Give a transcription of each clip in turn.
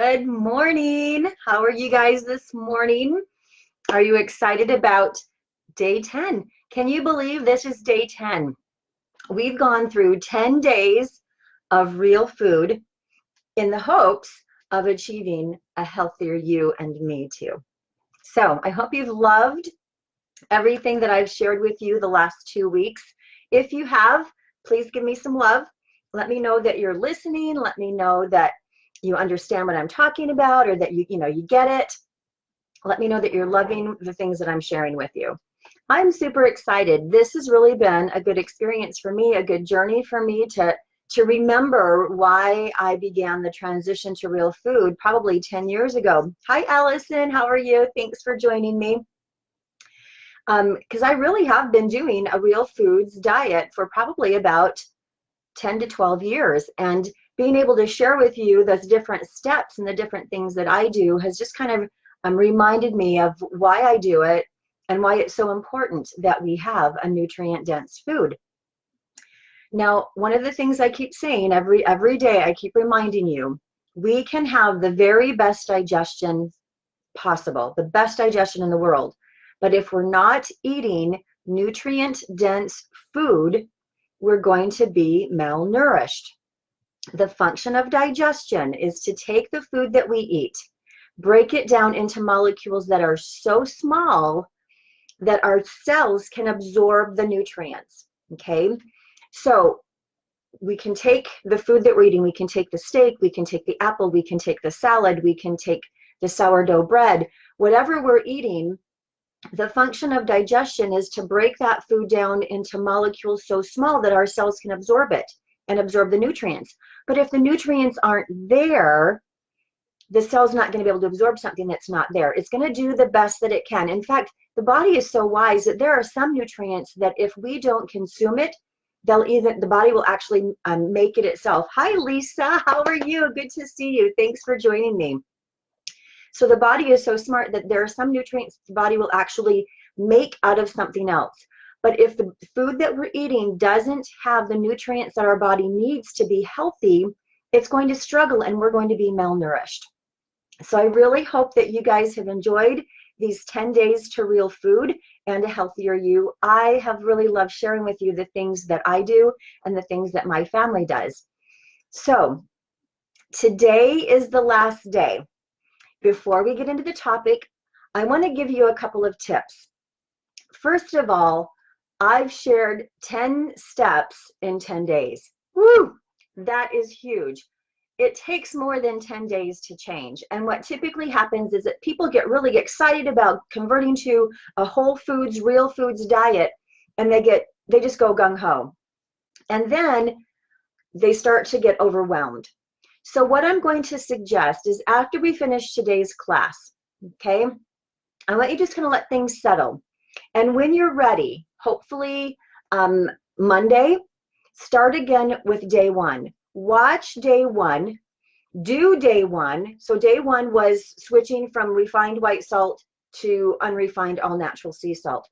Good morning. How are you guys this morning? Are you excited about day 10? Can you believe this is day 10? We've gone through 10 days of real food in the hopes of achieving a healthier you and me too. So I hope you've loved everything that I've shared with you the last 2 weeks. If you have, please give me some love. Let me know that you're listening. Let me know that you understand what I'm talking about, or that you get it. Let me know that you're loving the things that I'm sharing with you. I'm super excited. This has really been a good experience for me, a good journey for me to remember why I began the transition to real food probably 10 years ago. Hi, Allison. How are you? Thanks for joining me. Because I really have been doing a real foods diet for probably about 10 to 12 years. And being able to share with you those different steps and the different things that I do has just kind of reminded me of why I do it and why it's so important that we have a nutrient-dense food. Now, one of the things I keep saying every day, I keep reminding you, we can have the very best digestion possible, the best digestion in the world. But if we're not eating nutrient-dense food, we're going to be malnourished. The function of digestion is to take the food that we eat, break it down into molecules that are so small that our cells can absorb the nutrients, okay? So we can take the food that we're eating, we can take the steak, we can take the apple, we can take the salad, we can take the sourdough bread, whatever we're eating. The function of digestion is to break that food down into molecules so small that our cells can absorb it and absorb the nutrients. But if the nutrients aren't there, the cell's not going to be able to absorb something that's not there. It's going to do the best that it can. In fact, the body is so wise that there are some nutrients that if we don't consume it, the body will actually make it itself. Hi, Lisa. How are you? Good to see you. Thanks for joining me. So the body is so smart that there are some nutrients the body will actually make out of something else. But if the food that we're eating doesn't have the nutrients that our body needs to be healthy, it's going to struggle and we're going to be malnourished. So I really hope that you guys have enjoyed these 10 days to real food and a healthier you. I have really loved sharing with you the things that I do and the things that my family does. So today is the last day. Before we get into the topic, I want to give you a couple of tips. First of all, I've shared 10 steps in 10 days. Woo! That is huge. It takes more than 10 days to change. And what typically happens is that people get really excited about converting to a whole foods, real foods diet, and they just go gung-ho. And then they start to get overwhelmed. So what I'm going to suggest is after we finish today's class, okay, I want you just kind of let things settle. And when you're ready, hopefully Monday, start again with day one. Watch day one, do day one. So day one was switching from refined white salt to unrefined all natural sea salt.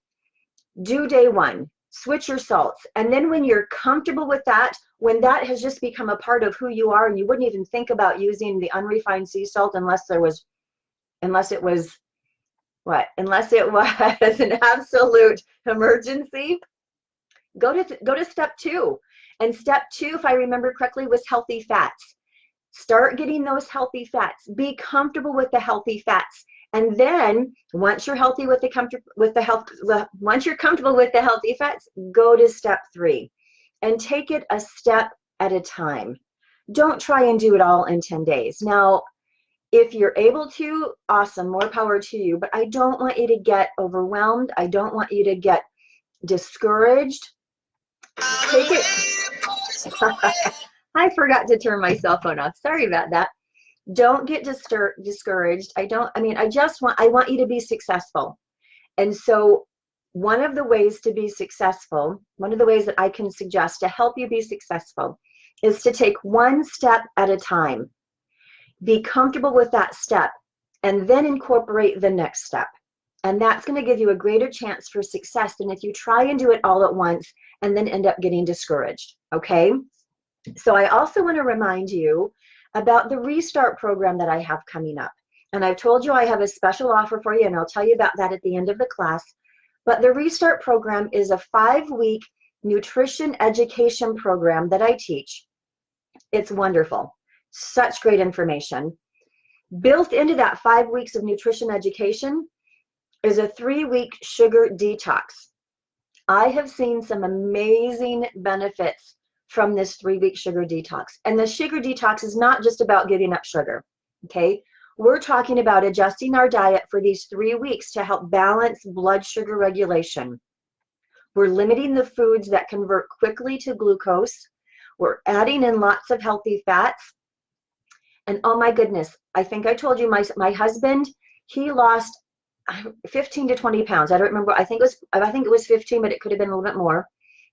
Do day one, switch your salts. And then when you're comfortable with that, when that has just become a part of who you are and you wouldn't even think about using the unrefined sea salt unless it was an absolute emergency, go to step two. And step two, if I remember correctly, was healthy fats. Start getting those healthy fats. Be comfortable with the healthy fats. And then once you're comfortable with the healthy fats, go to step three and take it a step at a time. Don't try and do it all in 10 days. Now, if you're able to, awesome, more power to you, but I don't want you to get overwhelmed. I don't want you to get discouraged. Take it. I forgot to turn my cell phone off. Sorry about that. Don't get discouraged. I want you to be successful. And so one of the ways to be successful, one of the ways that I can suggest to help you be successful is to take one step at a time. Be comfortable with that step and then incorporate the next step. And that's going to give you a greater chance for success than if you try and do it all at once and then end up getting discouraged, okay? So I also want to remind you about the Restart program that I have coming up. And I've told you I have a special offer for you, and I'll tell you about that at the end of the class. But the Restart program is a 5-week nutrition education program that I teach. It's wonderful. Such great information. Built into that 5 weeks of nutrition education is a 3-week sugar detox. I have seen some amazing benefits from this 3-week sugar detox. And the sugar detox is not just about giving up sugar, okay? We're talking about adjusting our diet for these 3 weeks to help balance blood sugar regulation. We're limiting the foods that convert quickly to glucose. We're adding in lots of healthy fats. And oh my goodness, I think I told you my husband, he lost 15 to 20 pounds. I don't remember. I think it was 15, but it could have been a little bit more.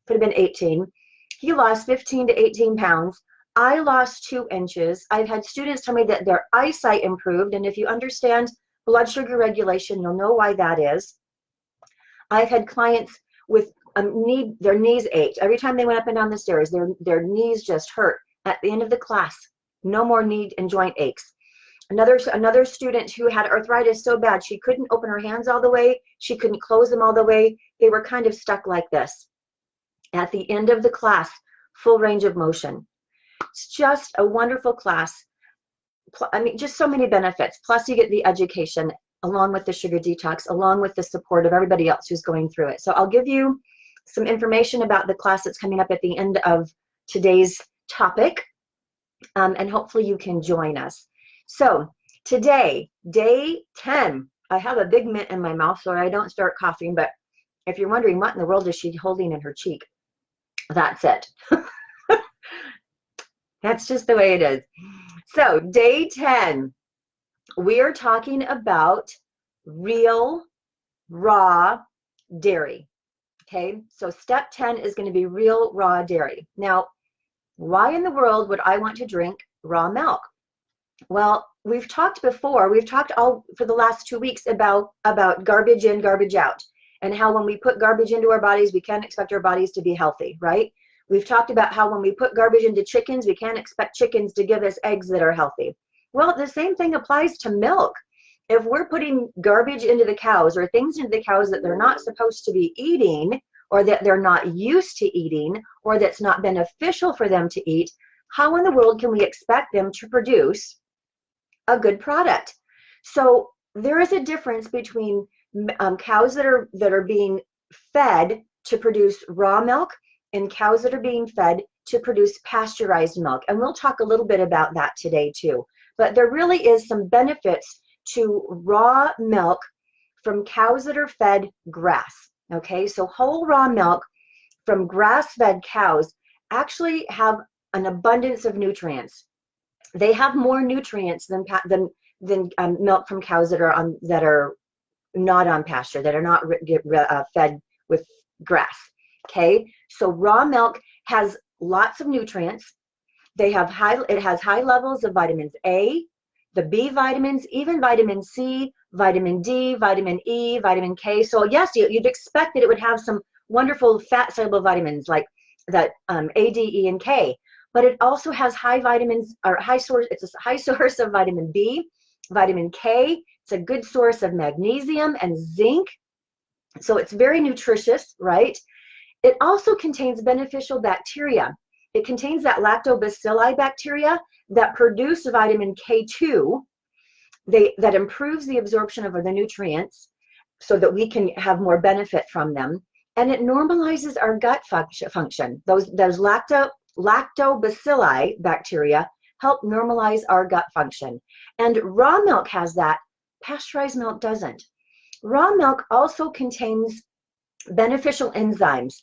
Could have been 18. He lost 15 to 18 pounds. I lost 2 inches. I've had students tell me that their eyesight improved. And if you understand blood sugar regulation, you'll know why that is. I've had clients with their knees ached. Every time they went up and down the stairs, their knees just hurt. At the end of the class, no more knee and joint aches. Another student who had arthritis so bad she couldn't open her hands all the way, she couldn't close them all the way. They were kind of stuck like this. At the end of the class, full range of motion. It's just a wonderful class. I mean, just so many benefits. Plus you get the education along with the sugar detox, along with the support of everybody else who's going through it. So I'll give you some information about the class that's coming up at the end of today's topic, and hopefully you can join us. So today, day 10, I have a big mint in my mouth so I don't start coughing, but if you're wondering what in the world is she holding in her cheek, that's it. That's just the way it is. So day 10, we are talking about real, raw dairy. Okay, so step 10 is going to be real, raw dairy. Now, why in the world would I want to drink raw milk? Well, we've talked before, all for the last 2 weeks about garbage in, garbage out, and how when we put garbage into our bodies, we can't expect our bodies to be healthy, right? We've talked about how when we put garbage into chickens, we can't expect chickens to give us eggs that are healthy. Well, the same thing applies to milk. If we're putting garbage into the cows or things into the cows that they're not supposed to be eating, or that they're not used to eating, or that's not beneficial for them to eat, how in the world can we expect them to produce a good product? So there is a difference between cows that are being fed to produce raw milk and cows that are being fed to produce pasteurized milk. And we'll talk a little bit about that today too. But there really is some benefits to raw milk from cows that are fed grass. Okay, so whole raw milk from grass-fed cows actually have an abundance of nutrients. They have more nutrients than milk from cows that are not on pasture, that are not fed with grass. Okay, so raw milk has lots of nutrients. It has high levels of vitamins A, the B vitamins, even vitamin C, vitamin D, vitamin E, vitamin K. So yes, you'd expect that it would have some wonderful fat soluble vitamins like that A, D, E, and K. But it also has it's a high source of vitamin B, vitamin K. It's a good source of magnesium and zinc. So it's very nutritious, right? It also contains beneficial bacteria. It contains that lactobacilli bacteria that produce vitamin K2 that improves the absorption of the nutrients so that we can have more benefit from them. And it normalizes our gut function. Those lactobacilli bacteria help normalize our gut function. And raw milk has that. Pasteurized milk doesn't. Raw milk also contains beneficial enzymes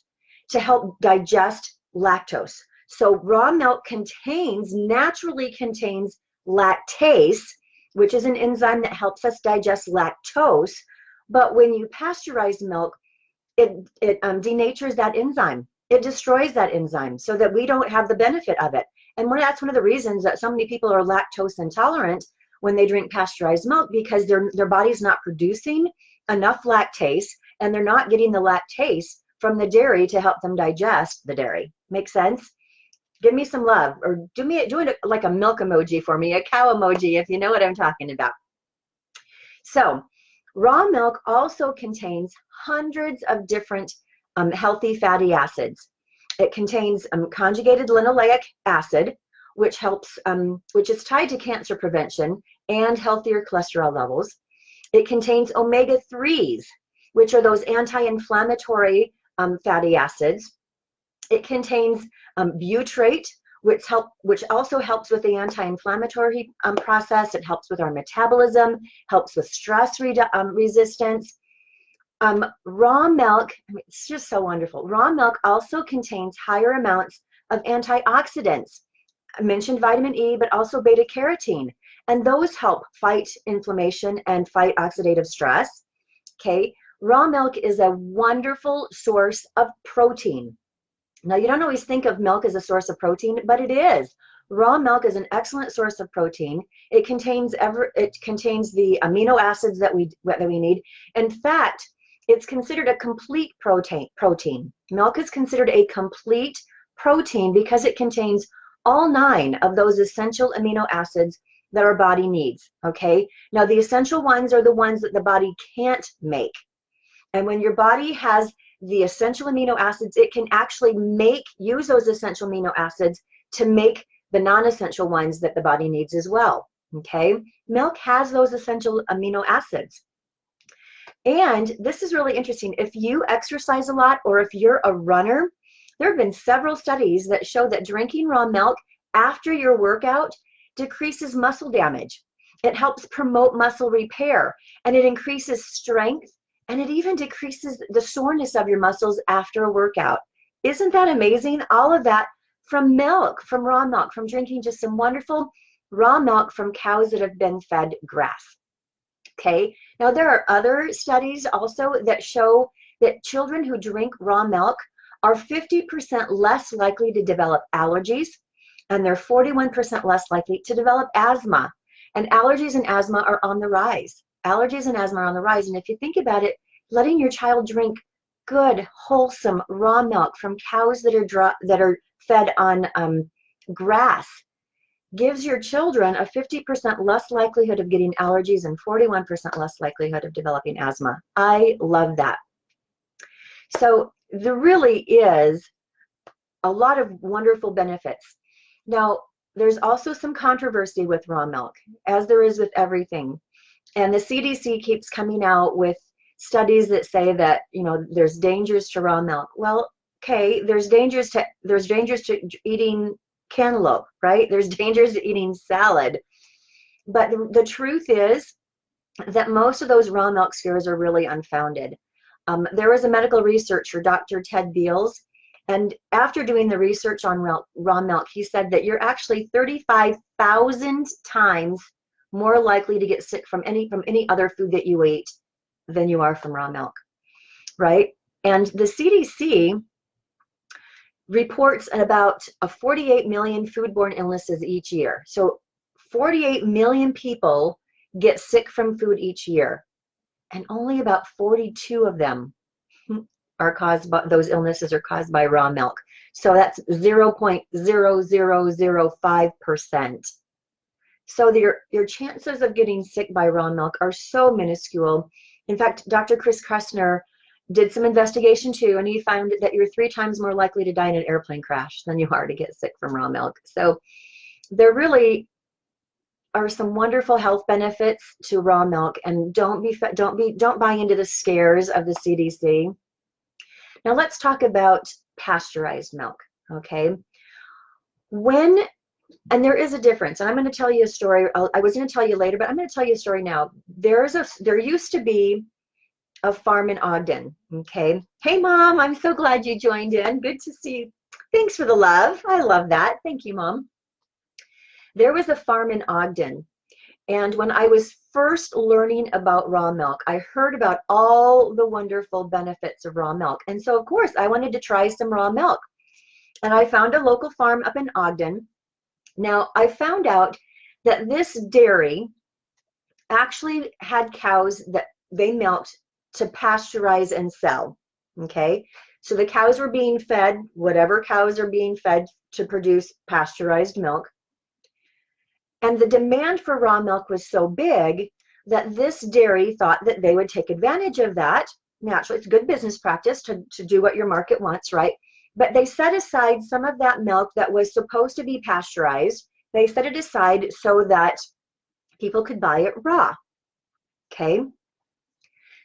to help digest lactose. So raw milk naturally contains lactase, which is an enzyme that helps us digest lactose. But when you pasteurize milk, it denatures that enzyme. It destroys that enzyme so that we don't have the benefit of it. And that's one of the reasons that so many people are lactose intolerant when they drink pasteurized milk, because their body's not producing enough lactase, and they're not getting the lactase from the dairy to help them digest the dairy. Make sense? Give me some love, or do it like a milk emoji for me, a cow emoji, if you know what I'm talking about. So raw milk also contains hundreds of different healthy fatty acids. It contains conjugated linoleic acid, which is tied to cancer prevention and healthier cholesterol levels. It contains omega-3s, which are those anti-inflammatory fatty acids. It contains butyrate, which also helps with the anti-inflammatory process. It helps with our metabolism, helps with stress resistance. Raw milk, it's just so wonderful. Raw milk also contains higher amounts of antioxidants. I mentioned vitamin E, but also beta carotene, and those help fight inflammation and fight oxidative stress. Okay, raw milk is a wonderful source of protein. Now, you don't always think of milk as a source of protein, but it is. Raw milk is an excellent source of protein. It contains the amino acids that we need. In fact, it's considered a complete protein. Milk is considered a complete protein because it contains all 9 of those essential amino acids that our body needs, okay? Now, the essential ones are the ones that the body can't make. And when your body has the essential amino acids, it can actually use those essential amino acids to make the non-essential ones that the body needs as well, okay? Milk has those essential amino acids. And this is really interesting. If you exercise a lot, or if you're a runner, there have been several studies that show that drinking raw milk after your workout decreases muscle damage. It helps promote muscle repair, and it increases strength, and it even decreases the soreness of your muscles after a workout. Isn't that amazing? All of that from milk, from raw milk, from drinking just some wonderful raw milk from cows that have been fed grass. Okay, now there are other studies also that show that children who drink raw milk are 50% less likely to develop allergies, and they're 41% less likely to develop asthma. And allergies and asthma are on the rise. Allergies and asthma are on the rise. And if you think about it, letting your child drink good, wholesome raw milk from cows that are fed on grass gives your children a 50% less likelihood of getting allergies and 41% less likelihood of developing asthma. I love that. So there really is a lot of wonderful benefits. Now, there's also some controversy with raw milk, as there is with everything. And the CDC keeps coming out with studies that say that, you know, there's dangers to raw milk. Well, okay, there's dangers to eating cantaloupe, right? There's dangers to eating salad. But the truth is that most of those raw milk scares are really unfounded. There was a medical researcher, Dr. Ted Beals, and after doing the research on raw milk, he said that you're actually 35,000 times more likely to get sick from any other food that you eat than you are from raw milk, right? And the CDC reports about 48 million foodborne illnesses each year. So 48 million people get sick from food each year, and only about 42 of them are caused by, those illnesses are caused by raw milk. So that's 0.0005%. So your chances of getting sick by raw milk are so minuscule. In fact, Dr. Chris Kressner did some investigation too, and he found that you're 3 times more likely to die in an airplane crash than you are to get sick from raw milk. So there really are some wonderful health benefits to raw milk, and don't buy into the scares of the CDC. Now let's talk about pasteurized milk, okay? And there is a difference, and I'm going to tell you a story. I was going to tell you later, but I'm going to tell you a story now. There used to be a farm in Ogden, okay? Hey, Mom, I'm so glad you joined in. Good to see you. Thanks for the love. I love that. Thank you, Mom. There was a farm in Ogden, and when I was first learning about raw milk, I heard about all the wonderful benefits of raw milk. And so, of course, I wanted to try some raw milk. And I found a local farm up in Ogden. Now, I found out that this dairy actually had cows that they milked to pasteurize and sell, okay? So the cows were being fed whatever cows are being fed to produce pasteurized milk. And the demand for raw milk was so big that this dairy thought that they would take advantage of that. Naturally, it's good business practice to do what your market wants, right? But they set aside some of that milk that was supposed to be pasteurized. They set it aside so that people could buy it raw. Okay.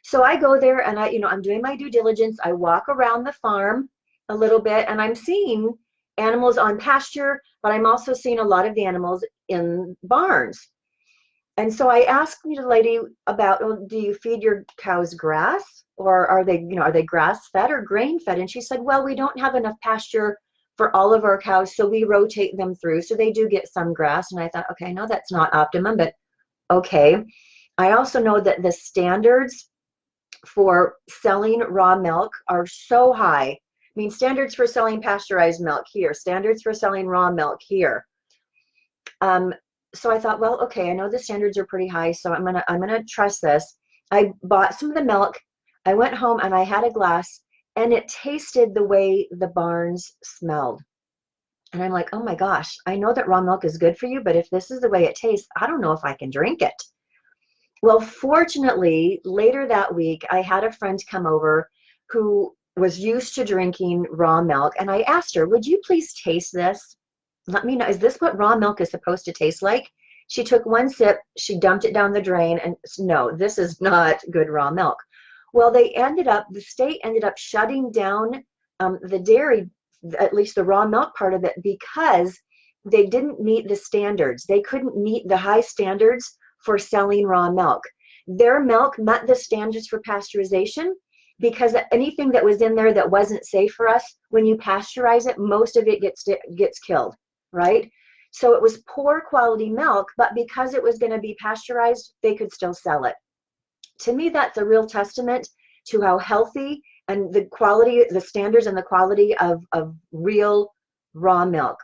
So I go there and I'm doing my due diligence. I walk around the farm a little bit and I'm seeing animals on pasture, but I'm also seeing a lot of the animals in barns. And so I asked the lady about, well, do you feed your cows grass, or are they grass fed or grain fed? And she said, well, we don't have enough pasture for all of our cows, so we rotate them through. So they do get some grass. And I thought, okay, no, that's not optimum, but okay. I also know that the standards for selling raw milk are so high. I mean, standards for selling pasteurized milk here, standards for selling raw milk here. So I thought, well, okay, I know the standards are pretty high, so I'm gonna trust this. I bought some of the milk. I went home and I had a glass, and it tasted the way the barns smelled. And I'm like, oh my gosh, I know that raw milk is good for you, but if this is the way it tastes, I don't know if I can drink it. Well, fortunately, later that week, I had a friend come over who was used to drinking raw milk, and I asked her, would you please taste this? Let me know, is this what raw milk is supposed to taste like? She took one sip, she dumped it down the drain, and no, this is not good raw milk. Well, the state ended up shutting down the dairy, at least the raw milk part of it, because they didn't meet the standards. They couldn't meet the high standards for selling raw milk. Their milk met the standards for pasteurization, because anything that was in there that wasn't safe for us, when you pasteurize it, most of it gets killed, right? So it was poor quality milk, but because it was going to be pasteurized, they could still sell it. To me, that's a real testament to how healthy and the quality, the standards and the quality of real raw milk.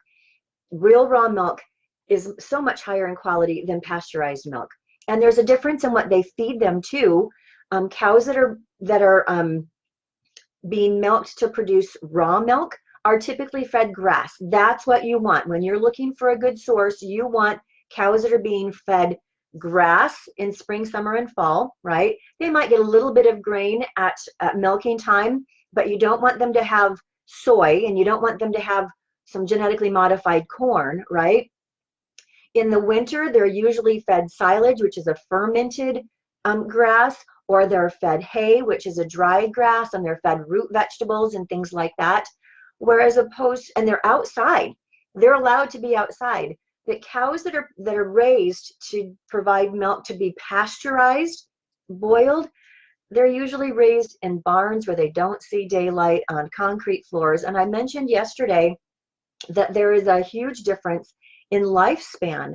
Real raw milk is so much higher in quality than pasteurized milk. And there's a difference in what they feed them too. Cows that are being milked to produce raw milk are typically fed grass. That's what you want. When you're looking for a good source, you want cows that are being fed grass in spring, summer, and fall, right? They might get a little bit of grain at milking time, but you don't want them to have soy, and you don't want them to have some genetically modified corn, right? In the winter, they're usually fed silage, which is a fermented grass, or they're fed hay, which is a dried grass, and they're fed root vegetables and things like that. Whereas and they're outside. They're allowed to be outside. The cows that are raised to provide milk to be pasteurized, boiled, they're usually raised in barns where they don't see daylight, on concrete floors. And I mentioned yesterday that there is a huge difference in lifespan.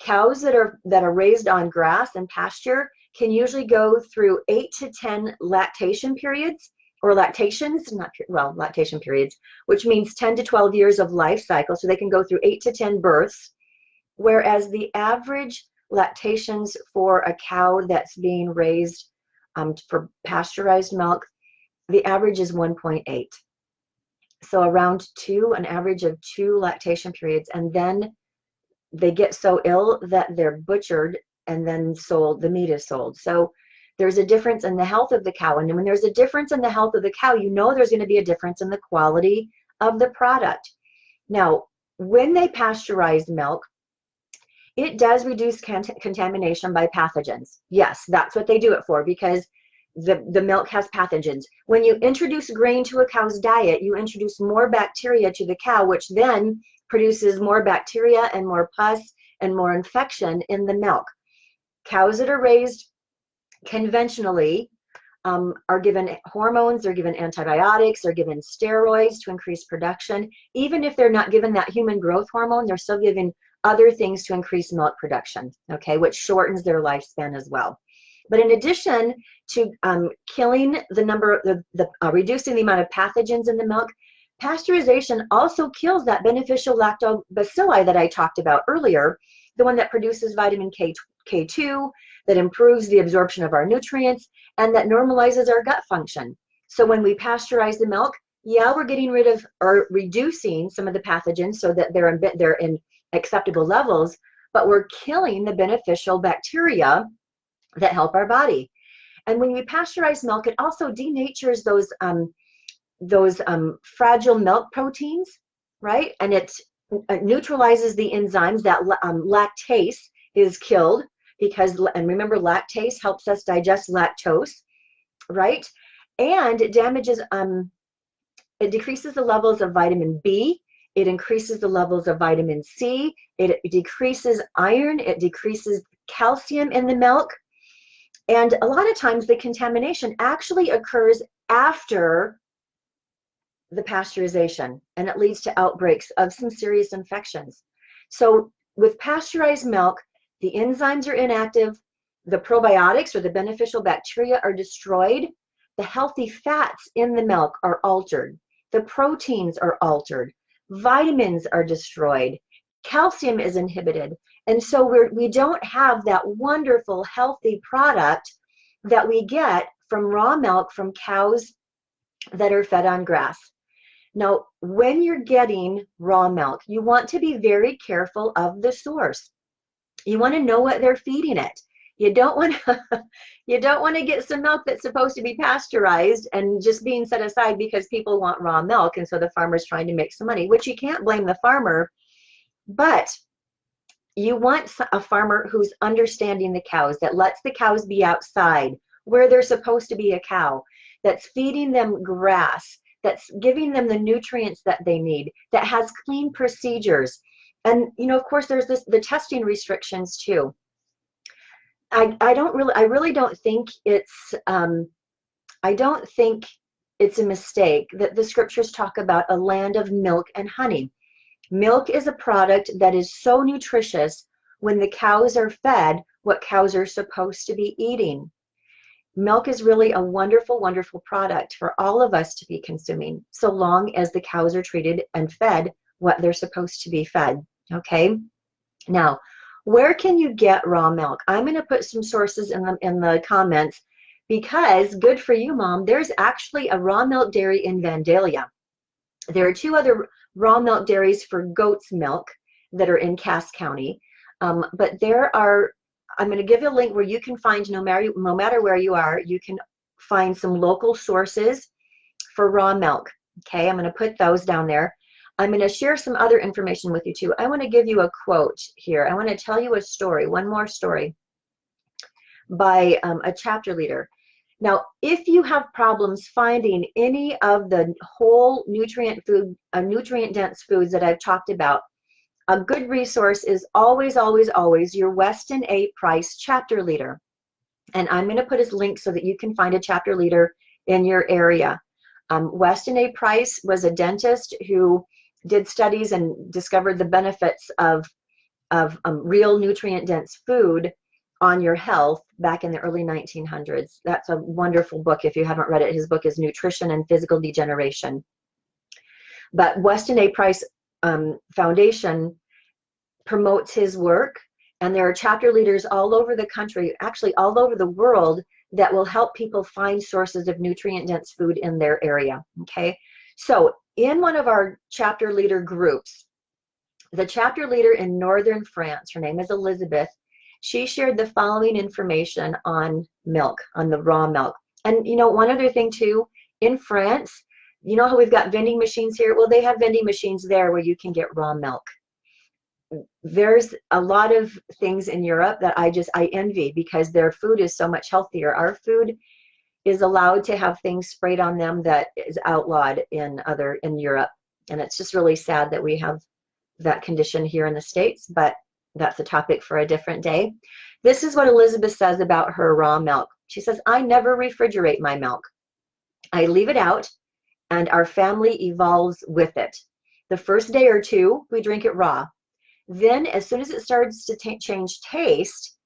Cows that are raised on grass and pasture can usually go through 8 to 10 lactation periods, or lactation periods, which means 10 to 12 years of life cycle. So they can go through 8 to 10 births, whereas the average lactations for a cow that's being raised for pasteurized milk, the average is 1.8. So around an average of 2 lactation periods, and then they get so ill that they're butchered and then sold, the meat is sold. So there's a difference in the health of the cow. And when there's a difference in the health of the cow, you know there's going to be a difference in the quality of the product. Now, when they pasteurize milk, it does reduce contamination by pathogens. Yes, that's what they do it for, because the milk has pathogens. When you introduce grain to a cow's diet, you introduce more bacteria to the cow, which then produces more bacteria and more pus and more infection in the milk. Cows that are raised conventionally are given hormones, they're given antibiotics, they're given steroids to increase production. Even if they're not given that human growth hormone, they're still given other things to increase milk production, okay, which shortens their lifespan as well. But in addition to killing the number, reducing the amount of pathogens in the milk, pasteurization also kills that beneficial lactobacilli that I talked about earlier, the one that produces vitamin K2, that improves the absorption of our nutrients, and that normalizes our gut function. So when we pasteurize the milk, Yeah, we're getting rid of or reducing some of the pathogens so that they're in acceptable levels, but we're killing the beneficial bacteria that help our body. And when we pasteurize milk, it also denatures those fragile milk proteins, right? And it neutralizes the enzymes that lactase is killed because, and remember, lactase helps us digest lactose, right? And it decreases the levels of vitamin B. It increases the levels of vitamin C. It decreases iron. It decreases calcium in the milk. And a lot of times the contamination actually occurs after the pasteurization, and it leads to outbreaks of some serious infections. So with pasteurized milk, the enzymes are inactive, the probiotics or the beneficial bacteria are destroyed, the healthy fats in the milk are altered, the proteins are altered, vitamins are destroyed, calcium is inhibited, and so we don't have that wonderful healthy product that we get from raw milk from cows that are fed on grass. Now, when you're getting raw milk, you want to be very careful of the source. You want to know what they're feeding it. You don't want to, you don't want to get some milk that's supposed to be pasteurized and just being set aside because people want raw milk, and so the farmer's trying to make some money, which you can't blame the farmer, but you want a farmer who's understanding the cows, that lets the cows be outside where they're supposed to be a cow, that's feeding them grass, that's giving them the nutrients that they need, that has clean procedures. And, you know, of course, there's the testing restrictions too. I really don't think I don't think it's a mistake that the scriptures talk about a land of milk and honey. Milk is a product that is so nutritious when the cows are fed what cows are supposed to be eating. Milk is really a wonderful, wonderful product for all of us to be consuming, so long as the cows are treated and fed what they're supposed to be fed. Okay? Now, where can you get raw milk? I'm going to put some sources in the comments because, good for you, Mom, there's actually a raw milk dairy in Vandalia. There are 2 other raw milk dairies for goat's milk that are in Cass County. But there are, I'm going to give you a link where you can find, no matter where you are, you can find some local sources for raw milk. Okay, I'm going to put those down there. I'm going to share some other information with you too. I want to give you a quote here. I want to tell you a story, one more story by a chapter leader. Now, if you have problems finding any of the whole nutrient-dense foods that I've talked about, a good resource is always, always, always your Weston A. Price chapter leader. And I'm going to put his link so that you can find a chapter leader in your area. Weston A. Price was a dentist who did studies and discovered the benefits of real nutrient-dense food on your health back in the early 1900s. That's a wonderful book if you haven't read it. His book is Nutrition and Physical Degeneration. But Weston A. Price Foundation promotes his work, and there are chapter leaders all over the country, actually all over the world, that will help people find sources of nutrient-dense food in their area. Okay, so in one of our chapter leader groups, the chapter leader in northern France, her name is Elizabeth, she shared the following information on milk, on the raw milk. And you know, one other thing too, in France, you know how we've got vending machines here? Well, they have vending machines there where you can get raw milk. There's a lot of things in Europe that I envy because their food is so much healthier. Our food is allowed to have things sprayed on them that is outlawed in Europe. And it's just really sad that we have that condition here in the States, but that's a topic for a different day. This is what Elizabeth says about her raw milk. She says, I never refrigerate my milk. I leave it out and our family evolves with it. The first day or two, we drink it raw. Then as soon as it starts to change taste,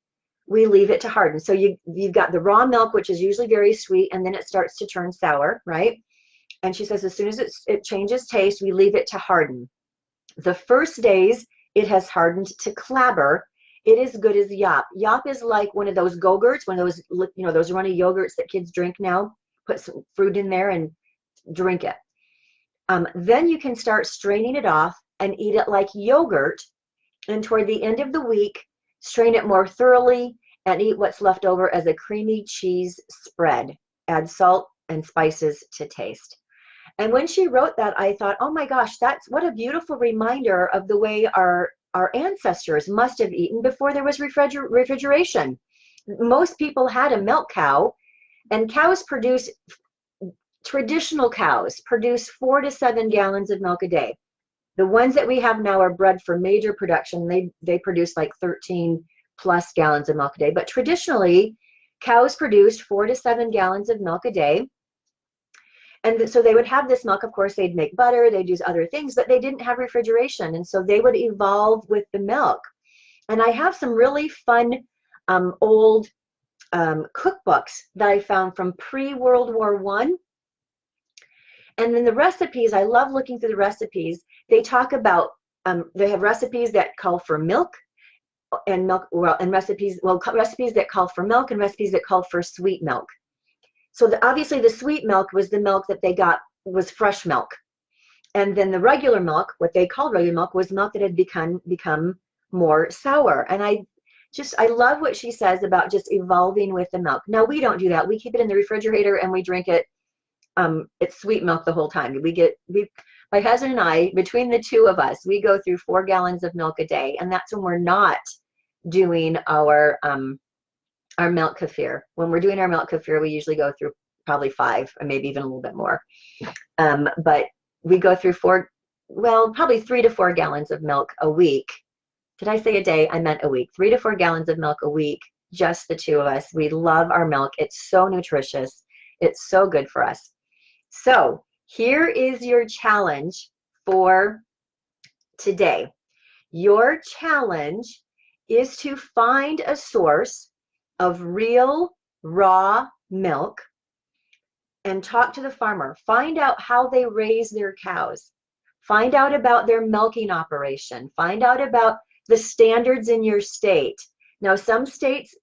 we leave it to harden. So you've got the raw milk, which is usually very sweet, and then it starts to turn sour, right? And she says as soon as it changes taste, we leave it to harden. The first days, it has hardened to clabber. It is good as yop. Yop is like one of those Go-Gurts, one of those, you know, those runny yogurts that kids drink now. Put some fruit in there and drink it. Then you can start straining it off and eat it like yogurt. And toward the end of the week, strain it more thoroughly and eat what's left over as a creamy cheese spread. Add salt and spices to taste. And when she wrote that, I thought, oh my gosh, that's what a beautiful reminder of the way our ancestors must have eaten before there was refrigeration. Most people had a milk cow, and traditional cows produce 4 to 7 gallons of milk a day. The ones that we have now are bred for major production. They produce like 13 plus gallons of milk a day. But traditionally, cows produced 4 to 7 gallons of milk a day. And so they would have this milk. Of course, they'd make butter, they'd use other things, but they didn't have refrigeration. And so they would evolve with the milk. And I have some really fun old cookbooks that I found from pre-World War I. And then the recipes, I love looking through the recipes. They talk about, they have recipes that call for milk and recipes that call for milk and recipes that call for sweet milk. So obviously the sweet milk was the milk that they got was fresh milk. And then the regular milk, what they called regular milk, was milk that had become more sour. And I love what she says about just evolving with the milk. Now we don't do that. We keep it in the refrigerator and we drink it. It's sweet milk the whole time. My husband and I, between the two of us, we go through 4 gallons of milk a day, and that's when we're not doing our milk kefir. When we're doing our milk kefir, we usually go through probably 5, or maybe even a little bit more. But we go through probably 3 to 4 gallons of milk a week. Did I say a day? I meant a week. 3 to 4 gallons of milk a week, just the two of us. We love our milk. It's so nutritious. It's so good for us. So here is your challenge for today. Your challenge is to find a source of real raw milk and talk to the farmer. Find out how they raise their cows. Find out about their milking operation. Find out about the standards in your state. Now, some states,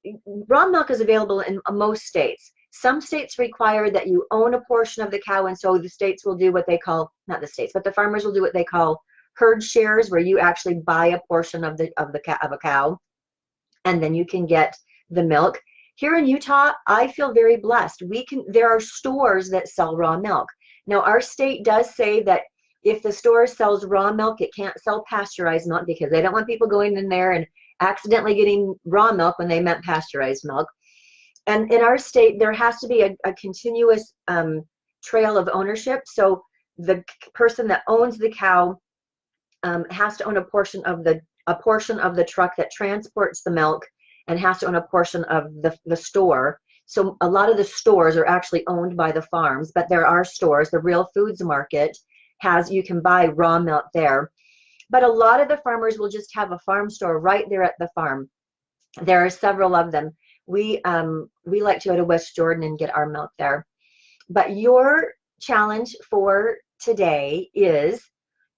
raw milk is available in most states. Some states require that you own a portion of the cow, and so the states will do what they call, not the states, but the farmers will do what they call herd shares, where you actually buy a portion of a cow, and then you can get the milk. Here in Utah, I feel very blessed. There are stores that sell raw milk. Now, our state does say that if the store sells raw milk, it can't sell pasteurized milk because they don't want people going in there and accidentally getting raw milk when they meant pasteurized milk. And in our state, there has to be a continuous trail of ownership. So the person that owns the cow has to own a portion of the truck that transports the milk, and has to own a portion of the store. So a lot of the stores are actually owned by the farms, but there are stores. The Real Foods Market you can buy raw milk there. But a lot of the farmers will just have a farm store right there at the farm. There are several of them. We like to go to West Jordan and get our milk there. But your challenge for today is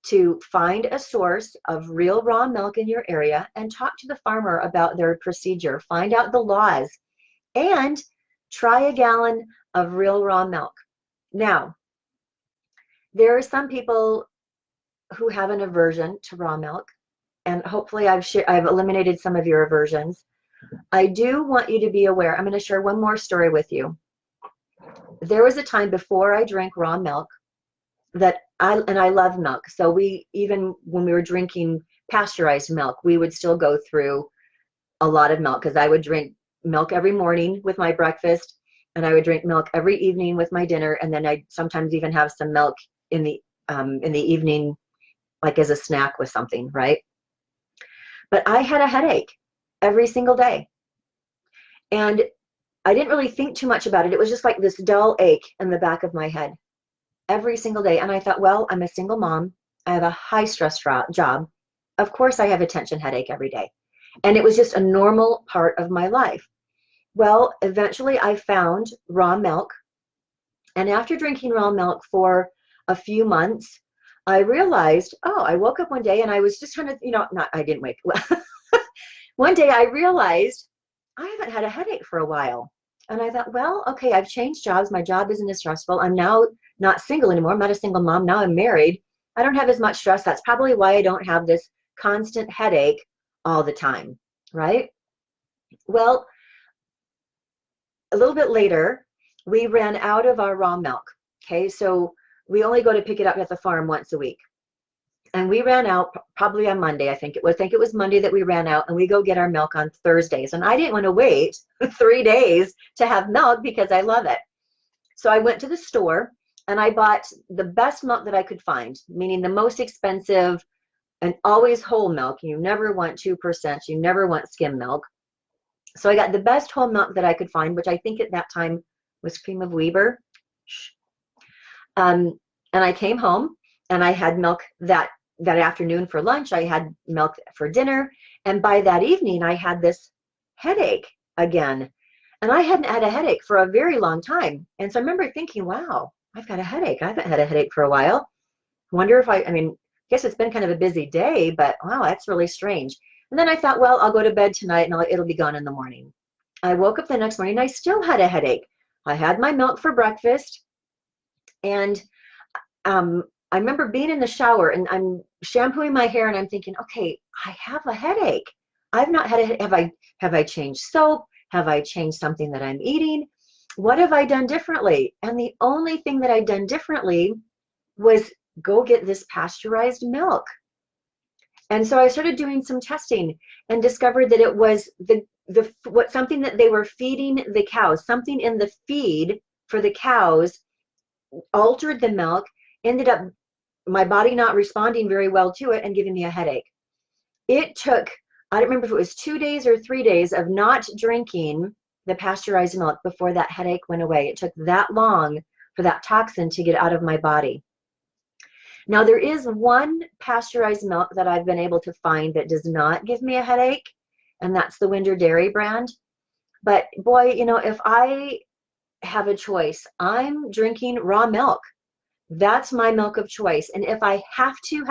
to find a source of real raw milk in your area and talk to the farmer about their procedure. Find out the laws and try a gallon of real raw milk. Now, there are some people who have an aversion to raw milk, and hopefully I've eliminated some of your aversions. I do want you to be aware. I'm going to share one more story with you. There was a time before I drank raw milk that I love milk. So even when we were drinking pasteurized milk, we would still go through a lot of milk, because I would drink milk every morning with my breakfast, and I would drink milk every evening with my dinner, and then I'd sometimes even have some milk in the evening, like as a snack with something, right? But I had a headache every single day, and I didn't really think too much about it. It was just like this dull ache in the back of my head every single day. And I thought, well, I'm a single mom. I have a high stress job. Of course I have a tension headache every day. And it was just a normal part of my life. Well, eventually I found raw milk. And after drinking raw milk for a few months, I realized, I woke up one day and I was just trying to, I didn't wake. One day I realized I haven't had a headache for a while. And I thought, well, okay, I've changed jobs. My job isn't as stressful. I'm now not single anymore. I'm not a single mom. Now I'm married. I don't have as much stress. That's probably why I don't have this constant headache all the time, right? Well, a little bit later, we ran out of our raw milk. Okay, so we only go to pick it up at the farm once a week. And we ran out probably on Monday, I think it was. I think it was Monday that we ran out, and we go get our milk on Thursdays. And I didn't want to wait 3 days to have milk because I love it. So I went to the store and I bought the best milk that I could find, meaning the most expensive and always whole milk. You never want 2%. You never want skim milk. So I got the best whole milk that I could find, which I think at that time was Cream of Weber. And I came home and I had milk that afternoon for lunch. I had milk for dinner. And by that evening, I had this headache again. And I hadn't had a headache for a very long time. And so I remember thinking, wow, I've got a headache. I haven't had a headache for a while. Wonder if I mean, I guess it's been kind of a busy day, but wow, that's really strange. And then I thought, well, I'll go to bed tonight and it'll be gone in the morning. I woke up the next morning and I still had a headache. I had my milk for breakfast. And I remember being in the shower and I'm shampooing my hair and I'm thinking, okay, I have a headache. I've not had a, have I changed soap? Have I changed something that I'm eating? What have I done differently? And the only thing that I'd done differently was go get this pasteurized milk. And so I started doing some testing and discovered that it was something that they were feeding the cows, something in the feed for the cows altered the milk, ended up my body not responding very well to it and giving me a headache. It took, I don't remember if it was 2 days or 3 days of not drinking the pasteurized milk before that headache went away. It took that long for that toxin to get out of my body. Now, there is one pasteurized milk that I've been able to find that does not give me a headache, and that's the Winder Dairy brand. But boy, you know, if I have a choice, I'm drinking raw milk. That's my milk of choice. And if I have to,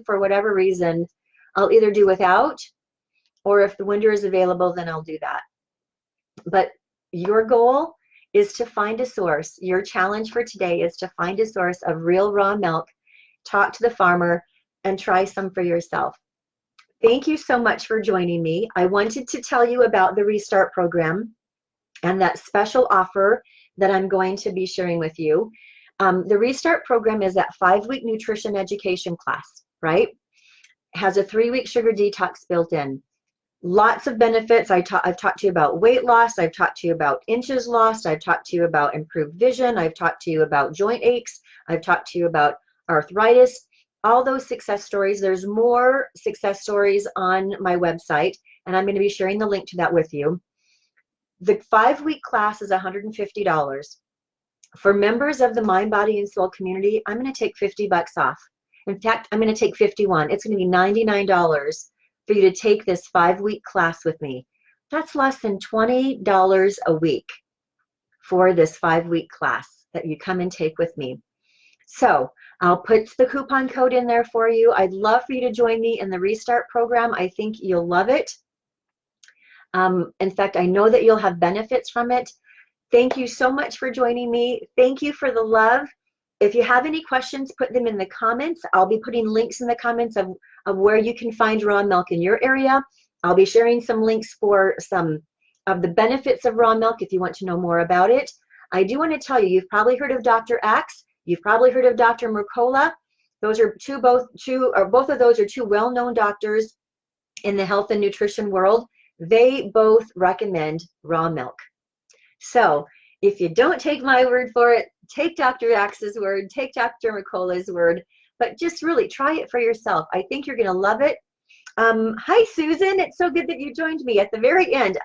for whatever reason, I'll either do without, or if the Winder is available, then I'll do that. But your goal is to find a source. Your challenge for today is to find a source of real raw milk, talk to the farmer, and try some for yourself. Thank you so much for joining me. I wanted to tell you about the Restart program and that special offer that I'm going to be sharing with you. The Restart program is that 5-week nutrition education class, right? It has a 3-week sugar detox built in. Lots of benefits. I've talked to you about weight loss. I've talked to you about inches lost. I've talked to you about improved vision. I've talked to you about joint aches. I've talked to you about arthritis. All those success stories. There's more success stories on my website, and I'm going to be sharing the link to that with you. The 5-week class is $150. For members of the Mind, Body, and Soul community, I'm going to take $50 off. In fact, I'm going to take $51. It's going to be $99 for you to take this 5-week class with me. That's less than $20 a week for this 5-week class that you come and take with me. So I'll put the coupon code in there for you. I'd love for you to join me in the Restart program. I think you'll love it. In fact, I know that you'll have benefits from it. Thank you so much for joining me. Thank you for the love. If you have any questions, put them in the comments. I'll be putting links in the comments of where you can find raw milk in your area. I'll be sharing some links for some of the benefits of raw milk if you want to know more about it. I do want to tell you, you've probably heard of Dr. Axe. You've probably heard of Dr. Mercola. Those are both of those are two well-known doctors in the health and nutrition world. They both recommend raw milk. So if you don't take my word for it, take Dr. Axe's word, take Dr. Mercola's word, but just really try it for yourself. I think you're going to love it. Hi, Susan. It's so good that you joined me at the very end.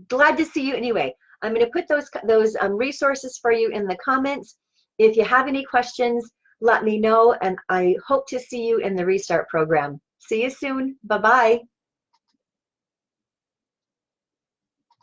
Glad to see you anyway. I'm going to put those resources for you in the comments. If you have any questions, let me know, and I hope to see you in the Restart program. See you soon. Bye-bye.